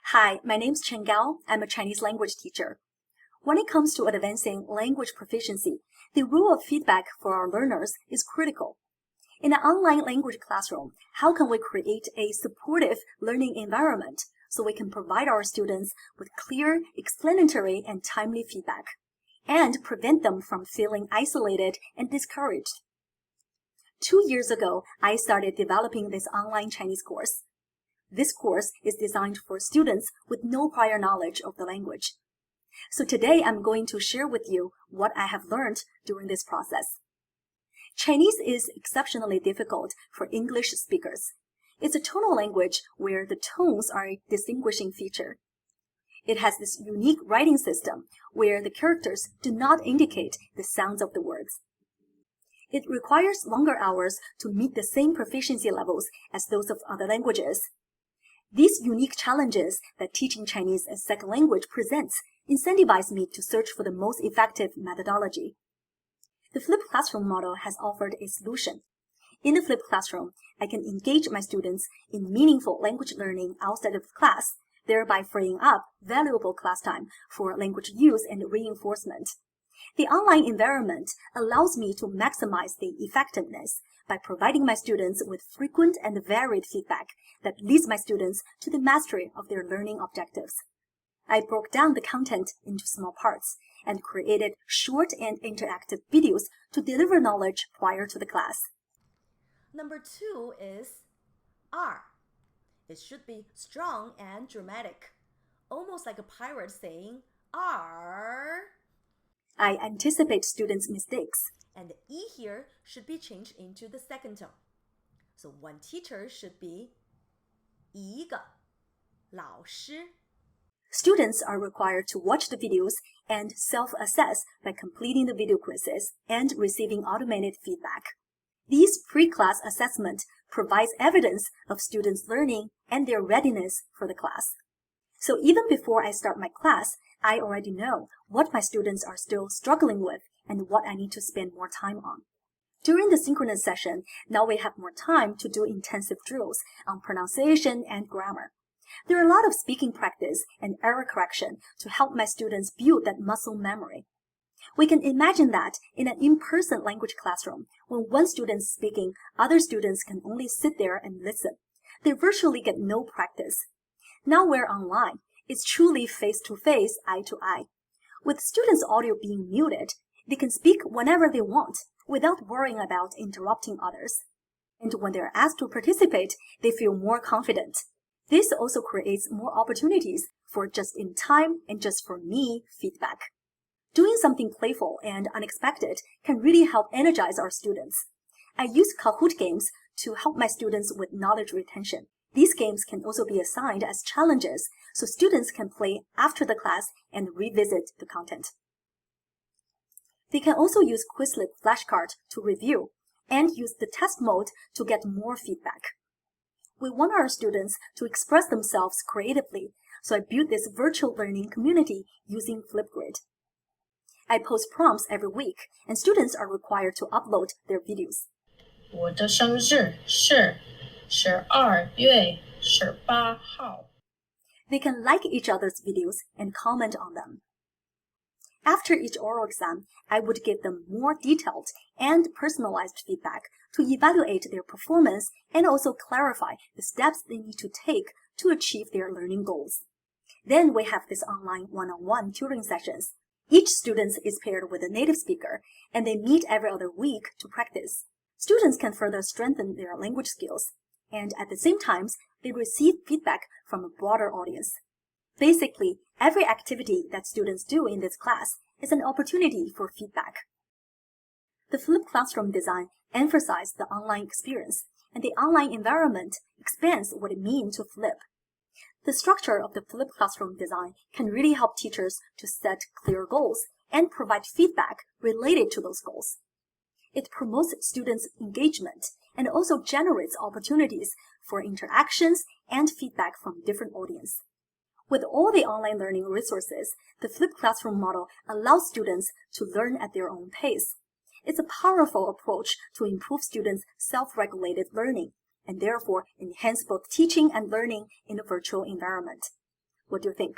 Hi, my name's Chen Gao. I'm a Chinese language teacher. When it comes to advancing language proficiency, the role of feedback for our learners is critical. In an online language classroom, how can we create a supportive learning environment so we can provide our students with clear, explanatory, and timely feedback, and prevent them from feeling isolated and discouraged? 2 years ago, I started developing this online Chinese course. This course is designed for students with no prior knowledge of the language. So today I'm going to share with you what I have learned during this process. Chinese is exceptionally difficult for English speakers. It's a tonal language where the tones are a distinguishing feature. It has this unique writing system where the characters do not indicate the sounds of the words. It requires longer hours to meet the same proficiency levels as those of other languages. These unique challenges that teaching Chinese as second language presents incentivize me to search for the most effective methodology. The flipped classroom model has offered a solution. In the flipped classroom, I can engage my students in meaningful language learning outside of class, thereby freeing up valuable class time for language use and reinforcement. The online environment allows me to maximize the effectiveness by providing my students with frequent and varied feedback that leads my students to the mastery of their learning objectives. I broke down the content into small parts and created short and interactive videos to deliver knowledge prior to the class. Number 2 is R. It should be strong and dramatic, almost like a pirate saying R. I anticipate students' mistakes. And the E here should be changed into the second tone. So one teacher should be 一个老师. Students are required to watch the videos and self-assess by completing the video quizzes and receiving automated feedback. These pre-class assessment provides evidence of students' learning and their readiness for the class. So even before I start my class, I already know what my students are still struggling with and what I need to spend more time on. During the synchronous session, now we have more time to do intensive drills on pronunciation and grammar. There are a lot of speaking practice and error correction to help my students build that muscle memory. We can imagine that in an in-person language classroom, when one student is speaking, other students can only sit there and listen. They virtually get no practice. Now we're online. It's truly face-to-face, eye-to-eye. With students' audio being muted, they can speak whenever they want without worrying about interrupting others. And when they're asked to participate, they feel more confident. This also creates more opportunities for just-in-time and just-for-me feedback. Doing something playful and unexpected can really help energize our students. I use Kahoot games to help my students with knowledge retention. These games can also be assigned as challenges so students can play after the class and revisit the content. They can also use Quizlet flashcard to review and use the test mode to get more feedback. We want our students to express themselves creatively, so I built this virtual learning community using Flipgrid. I post prompts every week, and students are required to upload their videos. 我的生日是12月18号. They can like each other's videos and comment on them. After each oral exam, I would give them more detailed and personalized feedback to evaluate their performance and also clarify the steps they need to take to achieve their learning goals. Then we have this online one-on-one tutoring sessions. Each student is paired with a native speaker, and they meet every other week to practice. Students can further strengthen their language skills, and at the same time, they receive feedback from a broader audience. Basically, every activity that students do in this class is an opportunity for feedback. The flipped classroom design emphasizes the online experience, and the online environment expands what it means to flip. The structure of the flipped classroom design can really help teachers to set clear goals and provide feedback related to those goals. It promotes students' engagement and also generates opportunities for interactions and feedback from different audiences. With all the online learning resources, the flipped classroom model allows students to learn at their own pace. It's a powerful approach to improve students' self-regulated learning and therefore enhance both teaching and learning in a virtual environment. What do you think?